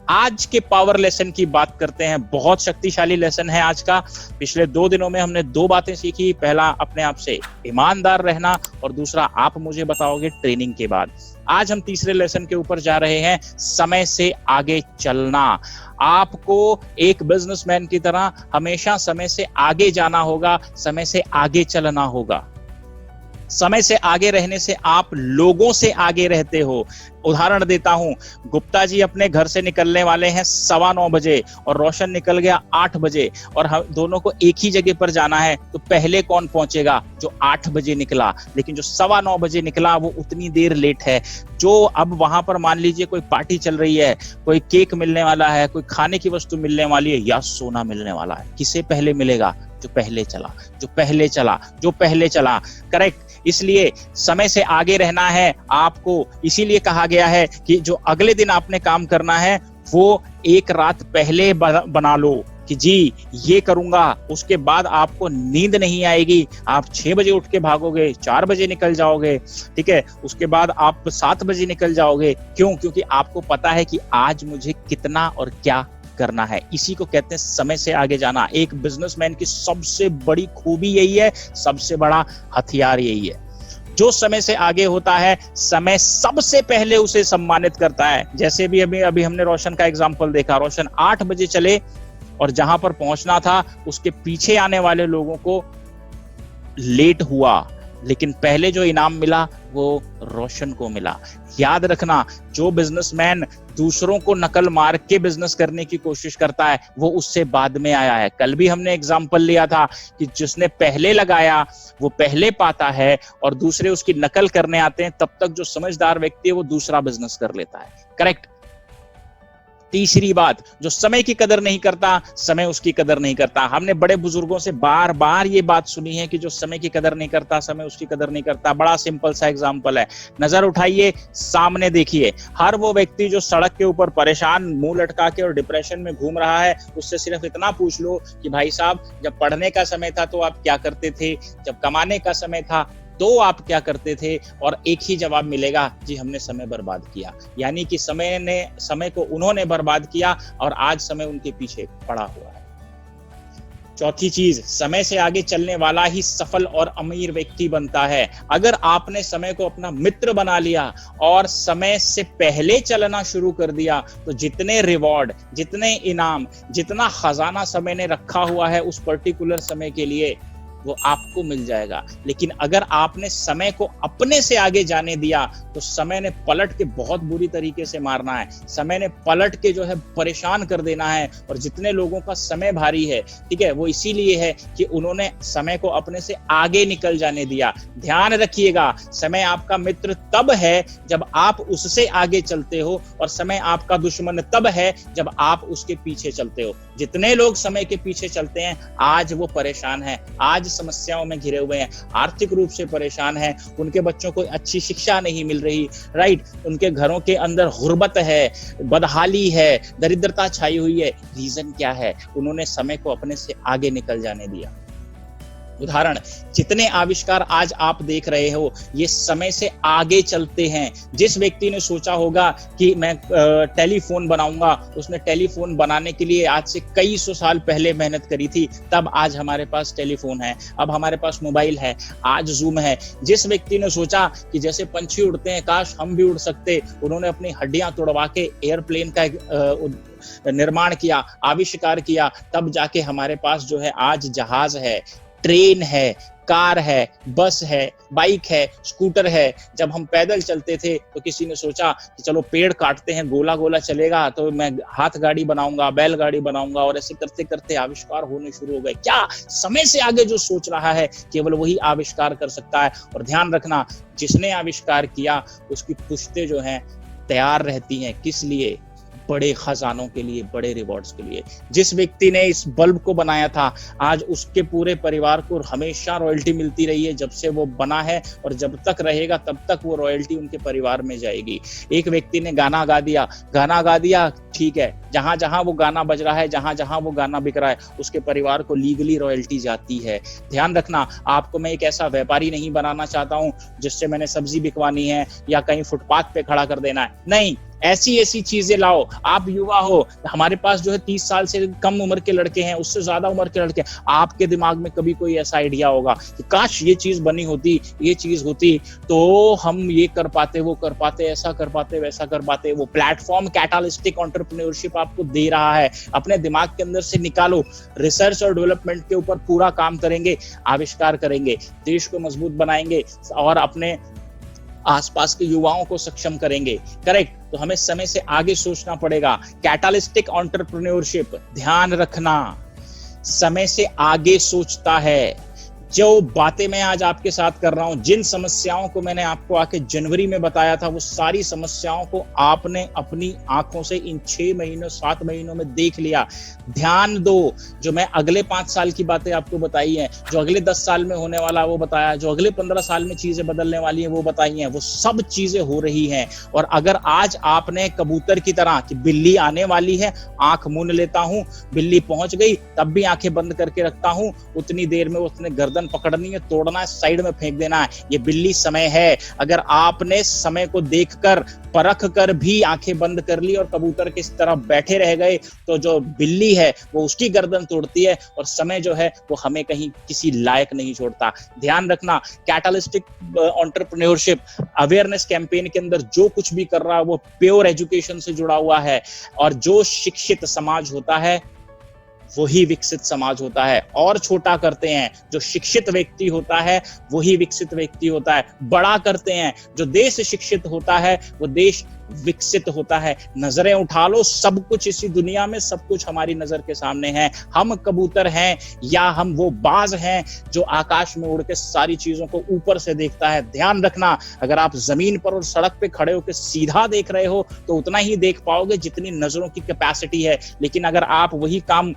आज के power lesson की बात करते हैं। बहुत शक्तिशाली लेसन है आज का। पिछले 2 दिनों में हमने 2 बातें सीखी। पहला, अपने आप से ईमानदार रहना, और दूसरा, आप मुझे बताओगे ट्रेनिंग के बाद। आज हम तीसरे लेसन के ऊपर जा रहे हैं, समय से आगे चलना। आपको एक बिजनेसमैन की तरह हमेशा समय से आगे जाना होगा, समय से आगे चलना होगा। समय से आगे रहने से आप लोगों से आगे रहते हो। उदाहरण देता हूं, गुप्ता जी अपने घर से निकलने वाले हैं 9:15 बजे और रोशन निकल गया 8 बजे, और हम दोनों को एक ही जगह पर जाना है, तो पहले कौन पहुंचेगा? जो 8 बजे निकला। लेकिन जो 9:15 बजे निकला वो उतनी देर लेट है। जो अब वहां पर मान लीजिए कोई पार्टी चल रही है, कोई केक मिलने वाला है, कोई खाने की वस्तु मिलने वाली है, या सोना मिलने वाला है, किसे पहले मिलेगा? जो पहले चला, जो पहले चला, जो पहले चला। करेक्ट। इसलिए समय से आगे रहना है आपको। इसीलिए कहा गया है कि जो अगले दिन आपने काम करना है वो एक रात पहले बना लो कि जी ये करूंगा। उसके बाद आपको नींद नहीं आएगी। आप 6 बजे उठ के भागोगे, 4 बजे निकल जाओगे, ठीक है। उसके बाद आप 7 बजे निकल जाओगे। क्यों? क्योंकि आपको पता है कि आज मुझे कितना और क्या करना है। इसी को कहते हैं समय से आगे जाना। एक बिजनेसमैन की सबसे बड़ी खूबी यही है, सबसे बड़ा हथियार यही है। जो समय से आगे होता है, समय सबसे पहले उसे सम्मानित करता है। जैसे भी अभी हमने रोशन का एग्जांपल देखा। रोशन 8 बजे चले और जहां पर पहुंचना था उसके पीछे आने वाले लोगों को लेट हुआ, लेकिन पहले जो इनाम मिला वो रोशन को मिला। याद रखना, जो बिजनेसमैन दूसरों को नकल मार के बिजनेस करने की कोशिश करता है वो उससे बाद में आया है। कल भी हमने एग्जांपल लिया था कि जिसने पहले लगाया वो पहले पाता है, और दूसरे उसकी नकल करने आते हैं। तब तक जो समझदार व्यक्ति है वो दूसरा बिजनेस कर लेता है। करेक्ट। तीसरी बात, जो समय की कदर नहीं करता, समय उसकी कदर नहीं करता। हमने बड़े बुजुर्गों से बार बार ये बात सुनी है कि जो समय की कदर नहीं करता, समय उसकी कदर नहीं करता। बड़ा सिंपल सा एग्जांपल है, नजर उठाइए, सामने देखिए। हर वो व्यक्ति जो सड़क के ऊपर परेशान, मुंह लटका के और डिप्रेशन में घूम रहा है, उससे सिर्फ इतना पूछ लो कि भाई साहब, जब पढ़ने का समय था तो आप क्या करते थे? जब कमाने का समय था तो आप क्या करते थे? और एक ही जवाब मिलेगा, जी हमने समय बर्बाद किया। यानी कि समय को उन्होंने बर्बाद किया और आज समय उनके पीछे पड़ा हुआ है। चौथी चीज, समय से आगे चलने वाला ही सफल और अमीर व्यक्ति बनता है। अगर आपने समय को अपना मित्र बना लिया और समय से पहले चलना शुरू कर दिया, तो जितने रिवॉर्ड, जितने इनाम, जितना खजाना समय ने रखा हुआ है उस पर्टिकुलर समय के लिए, वो आपको मिल जाएगा। लेकिन अगर आपने समय को अपने से आगे जाने दिया तो समय ने पलट के बहुत बुरी तरीके से मारना है। समय ने पलट के जो है परेशान कर देना है। और जितने लोगों का समय भारी है, ठीक है, वो इसीलिए है कि उन्होंने समय को अपने से आगे निकल जाने दिया। ध्यान रखिएगा, समय आपका मित्र तब है जब आप उससे आगे चलते हो, और समय आपका दुश्मन तब है जब आप उसके पीछे चलते हो। जितने लोग समय के पीछे चलते हैं आज वो परेशान है, आज समस्याओं में घिरे हुए हैं, आर्थिक रूप से परेशान है, उनके बच्चों को अच्छी शिक्षा नहीं मिल रही, राइट, उनके घरों के अंदर गुर्बत है, बदहाली है, दरिद्रता छाई हुई है। रीजन क्या है? उन्होंने समय को अपने से आगे निकल जाने दिया। उदाहरण, जितने आविष्कार आज आप देख रहे हो ये समय से आगे चलते हैं। जिस व्यक्ति ने सोचा होगा कि मैं टेलीफोन बनाऊंगा, उसने टेलीफोन बनाने के लिए आज से कई सौ साल पहले मेहनत करी थी, तब आज हमारे पास टेलीफोन है, अब हमारे पास मोबाइल है, आज जूम है। जिस व्यक्ति ने सोचा कि जैसे पंछी उड़ते हैं काश हम भी उड़ सकते, उन्होंने अपनी हड्डियां तोड़वा के एयरप्लेन का निर्माण किया, आविष्कार किया, तब जाके हमारे पास जो है आज जहाज है, ट्रेन है, कार है, बस है, बाइक है, स्कूटर है। जब हम पैदल चलते थे तो किसी ने सोचा कि चलो पेड़ काटते हैं, गोला गोला चलेगा, तो मैं हाथ गाड़ी बनाऊंगा, बैलगाड़ी बनाऊंगा, और ऐसे करते करते आविष्कार होने शुरू हो गए। क्या समय से आगे जो सोच रहा है केवल वही आविष्कार कर सकता है। और ध्यान रखना, जिसने आविष्कार किया उसकी पुश्तें जो हैं तैयार रहती हैं। किस लिए? बड़े खजानों के लिए, बड़े रिवॉर्ड्स के लिए। जिस व्यक्ति ने इस बल्ब को बनाया था, आज उसके पूरे परिवार को हमेशा रॉयल्टी मिलती रही है जब से वो बना है, और जब तक रहेगा तब तक वो रॉयल्टी उनके परिवार में जाएगी। एक व्यक्ति ने गाना गा दिया, ठीक है, जहां जहां वो गाना बज रहा है, जहां जहां वो गाना बिक रहा है, उसके परिवार को लीगली रॉयल्टी जाती है। ध्यान रखना, आपको मैं एक ऐसा व्यापारी नहीं बनाना चाहता हूं जिससे मैंने सब्जी बिकवानी है या कहीं फुटपाथ पे खड़ा कर देना है। नहीं, ऐसी ऐसी चीजें लाओ। आप युवा हो, हमारे पास जो है 30 साल से कम उम्र के लड़के हैं, उससे ज्यादा उम्र के लड़के, आपके दिमाग में कभी कोई ऐसा आइडिया होगा कि काश ये चीज बनी होती, ये चीज होती तो हम ये कर पाते, वो कर पाते, ऐसा कर पाते, वैसा कर पाते। वो प्लेटफॉर्म कैटालिस्टिक एंटरप्रेन्योरशिप आपको दे रहा है, अपने दिमाग के अंदर से निकालो। रिसर्च और डेवलपमेंट के ऊपर पूरा काम करेंगे, आविष्कार करेंगे, देश को मजबूत बनाएंगे और अपने आसपास के युवाओं को सक्षम करेंगे। करेक्ट। तो हमें समय से आगे सोचना पड़ेगा। कैटालिस्टिक एंटरप्रेन्योरशिप, ध्यान रखना, समय से आगे सोचता है। जो बातें मैं आज आपके साथ कर रहा हूं, जिन समस्याओं को मैंने आपको आके जनवरी में बताया था, वो सारी समस्याओं को आपने अपनी आंखों से इन 6 महीनों 7 महीनों में देख लिया। ध्यान दो, जो मैं अगले 5 साल की बातें आपको बताई हैं, जो अगले 10 साल में होने वाला वो बताया, जो अगले 15 साल में चीजें बदलने वाली हैं वो बताई हैं, वो सब चीजें हो रही हैं। और अगर आज आपने कबूतर की तरह कि बिल्ली आने वाली है, आंख मूंद लेता हूं, बिल्ली पहुंच गई तब भी आंखें बंद करके रखता हूं, उतनी देर में उसने गर्दन पकड़नी है, तोड़ना है, साइड में फेंक देना है। ये बिल्ली समय है। अगर आपने समय को देखकर परख कर भी आंखें बंद कर ली और कबूतर की तरह बैठे रह गए, तो जो बिल्ली है वो उसकी गर्दन तोड़ती है और समय जो है वो हमें कहीं किसी लायक नहीं छोड़ता। ध्यान रखना, कैटालिस्टिक एंटरप्रेन्योरशिप अवेयरनेस कैंपेन के अंदर जो कुछ भी कर रहा है वो प्योर एजुकेशन से जुड़ा हुआ है। और जो शिक्षित समाज होता है वही विकसित समाज होता है। और छोटा करते हैं, जो शिक्षित व्यक्ति होता है वही विकसित व्यक्ति होता है। बड़ा करते हैं, जो देश शिक्षित होता है वो देश विकसित होता है। नजरें उठा लो, सब कुछ इसी दुनिया में, सब कुछ हमारी नजर के सामने है। हम कबूतर हैं या हम वो बाज हैं जो आकाश में उड़ के सारी चीजों को ऊपर से देखता है। ध्यान रखना, अगर आप जमीन पर और सड़क पे खड़े होकर सीधा देख रहे हो तो उतना ही देख पाओगे जितनी नजरों की कैपेसिटी है। लेकिन अगर आप वही काम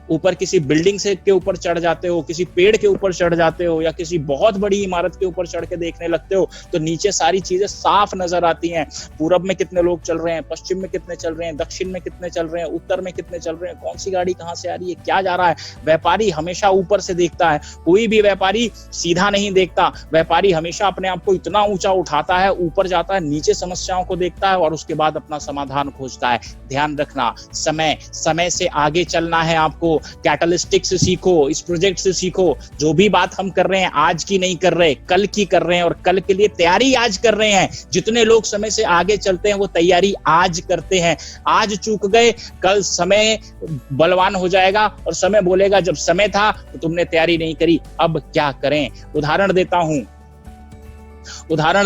ऊपर किसी बिल्डिंग से के ऊपर चढ़ जाते हो, किसी पेड़ के ऊपर चढ़ जाते हो या किसी बहुत बड़ी इमारत के ऊपर चढ़ के देखने लगते हो तो नीचे सारी चीजें साफ नजर आती हैं। पूरब में कितने लोग चल रहे हैं, पश्चिम में कितने चल रहे हैं, दक्षिण में कितने चल रहे हैं, उत्तर में कितने चल रहे हैं, कौन सी गाड़ी कहां से आ रही है, क्या जा रहा है। व्यापारी हमेशा ऊपर से देखता है, कोई भी व्यापारी सीधा नहीं देखता। व्यापारी हमेशा अपने आप को इतना ऊंचा उठाता है, ऊपर जाता है, नीचे समस्याओं को देखता है और उसके बाद अपना समाधान खोजता है। ध्यान रखना, समय से आगे चलना है आपको। कैटालिस्टिक से सीखो, इस प्रोजेक्ट से सीखो। जो भी बात हम कर रहे हैं आज की नहीं कर रहे, कल की कर रहे हैं और कल के लिए तैयारी आज कर रहे हैं। जितने लोग समय से आगे चलते हैं वो तैयारी आज करते हैं। आज चूक गए, कल समय बलवान हो जाएगा और समय बोलेगा जब समय था तो तुमने तैयारी नहीं करी, अब क्या करें। उदाहरण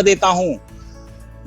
देता हूं,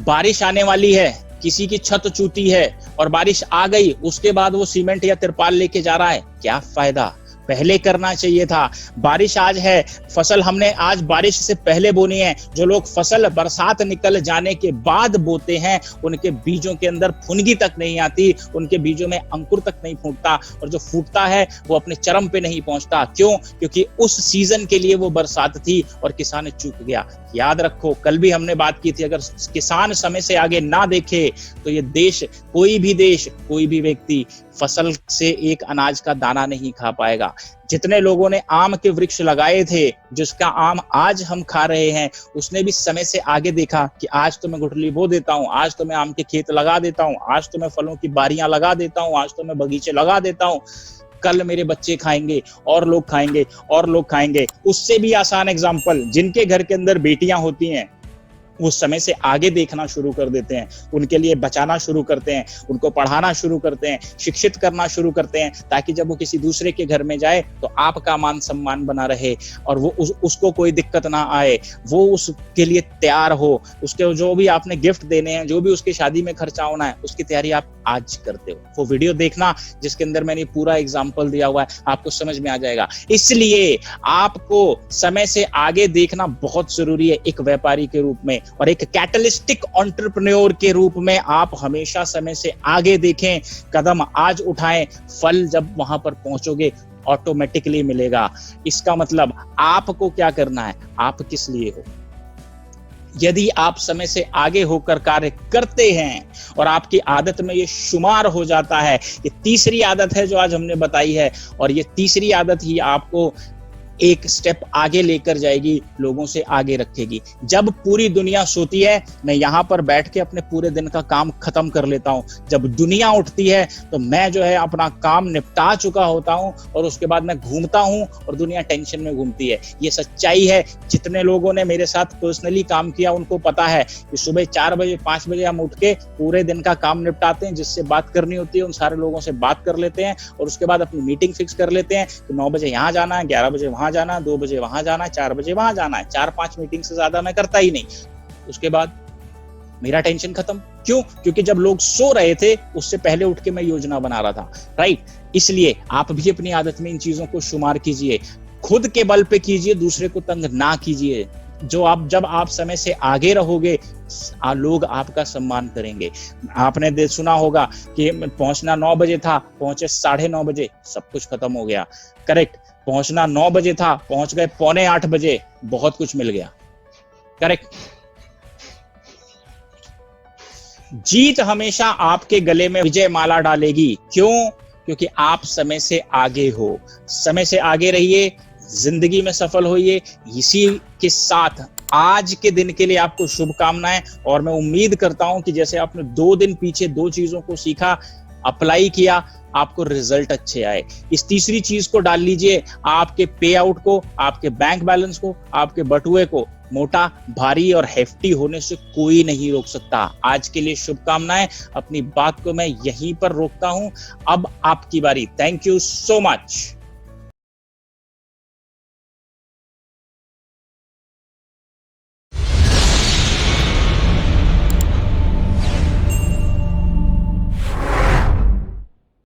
बारिश आने वाली है, किसी की छत चूती है और बारिश आ गई, उसके बाद वो सीमेंट या तिरपाल लेके जा रहा है, क्या फायदा। पहले करना चाहिए था। बारिश आज है, फसल हमने आज बारिश से पहले बोनी है। जो लोग फसल बरसात निकल जाने के बाद बोते हैं उनके बीजों के अंदर फुनगी तक नहीं आती, उनके बीजों में अंकुर तक नहीं फूटता और जो फूटता है वो अपने चरम पे नहीं पहुंचता। क्यों? क्योंकि उस सीजन के लिए वो बरसात थी और किसान चूक गया। याद रखो, कल भी हमने बात की थी, अगर किसान समय से आगे ना देखे तो ये देश, कोई भी व्यक्ति फसल से एक अनाज का दाना नहीं खा पाएगा। जितने लोगों ने आम के वृक्ष लगाए थे, जिसका आम आज हम खा रहे हैं, उसने भी समय से आगे देखा कि आज तो मैं गुठली बो देता हूँ, आज तो मैं आम के खेत लगा देता हूँ, आज तो मैं फलों की बारियां लगा देता हूँ, आज तो मैं बगीचे लगा देता हूँ। कल मेरे बच्चे खाएंगे और लोग खाएंगे और लोग खाएंगे। उससे भी आसान एग्जाम्पल, जिनके घर के अंदर बेटियां होती हैं वो समय से आगे देखना शुरू कर देते हैं, उनके लिए बचाना शुरू करते हैं, उनको पढ़ाना शुरू करते हैं, शिक्षित करना शुरू करते हैं, ताकि जब वो किसी दूसरे के घर में जाए तो आपका मान सम्मान बना रहे और वो उसको कोई दिक्कत ना आए, वो उसके लिए तैयार हो। उसके जो भी आपने गिफ्ट देने हैं, जो भी उसकी शादी में खर्चा होना है, उसकी तैयारी आप आज करते हो। वो वीडियो देखना जिसके अंदर मैंने पूरा एग्जाम्पल दिया हुआ है, आपको समझ में आ जाएगा। इसलिए आपको समय से आगे देखना बहुत जरूरी है एक व्यापारी के रूप में, और एक कैटलिस्टिक एंटरप्रेन्योर के रूप में आप हमेशा समय से आगे देखें, कदम आज उठाएं, फल जब वहां पर पहुंचोगे ऑटोमेटिकली मिलेगा। इसका मतलब आपको क्या करना है, आप किस लिए हो। यदि आप समय से आगे होकर कार्य करते हैं और आपकी आदत में ये शुमार हो जाता है, ये तीसरी आदत है जो आज हमने बताई है, और ये तीसरी आदत ही आपको एक स्टेप आगे लेकर जाएगी, लोगों से आगे रखेगी। जब पूरी दुनिया सोती है, मैं यहाँ पर बैठ के अपने पूरे दिन का काम खत्म कर लेता हूँ। जब दुनिया उठती है तो मैं जो है अपना काम निपटा चुका होता हूँ और उसके बाद मैं घूमता हूँ और दुनिया टेंशन में घूमती है। ये सच्चाई है। जितने लोगों ने मेरे साथ पर्सनली काम किया उनको पता है कि सुबह 4 बजे 5 बजे हम उठ के पूरे दिन का काम निपटाते हैं। जिससे बात करनी होती है उन सारे लोगों से बात कर लेते हैं और उसके बाद अपनी मीटिंग फिक्स कर लेते हैं कि 9 बजे यहाँ जाना है, 11 बजे वहां जाना है, 2 बजे वहां जाना है, 4 बजे वहां जाना है। 4-5 मीटिंग से ज्यादा मैं करता ही नहीं। उसके बाद मेरा टेंशन खत्म। क्यों? क्योंकि जब लोग सो रहे थे उससे पहले उठ के मैं योजना बना रहा था, राइट। इसलिए आप भी अपनी आदत में इन चीजों को शुमार कीजिए। खुद के बल पे कीजिए, दूसरे को तंग ना कीजिए। जब आप समय से आगे रहोगे, लोग आपका सम्मान करेंगे। आपने सुना होगा कि पहुंचना 9 बजे था, पहुंचे 9:30 बजे, सब कुछ खत्म हो गया। करेक्ट। पहुंचना 9 बजे था, पहुंच गए 7:45 बजे, बहुत कुछ मिल गया। करेक्ट। जीत हमेशा आपके गले में विजय माला डालेगी। क्यों? क्योंकि आप समय से आगे हो। समय से आगे रहिए, जिंदगी में सफल होइए। इसी के साथ आज के दिन के लिए आपको शुभकामनाएं। और मैं उम्मीद करता हूं कि जैसे आपने 2 दिन पीछे 2 चीजों को सीखा, अप्लाई किया, आपको रिजल्ट अच्छे आए। इस तीसरी चीज को डाल लीजिए, आपके पे आउट को, आपके बैंक बैलेंस को, आपके बटुए को मोटा, भारी और हेफ्टी होने से कोई नहीं रोक सकता। आज के लिए शुभकामनाएं। अपनी बात को मैं यहीं पर रोकता हूं। अब आपकी बारी। Thank you so much.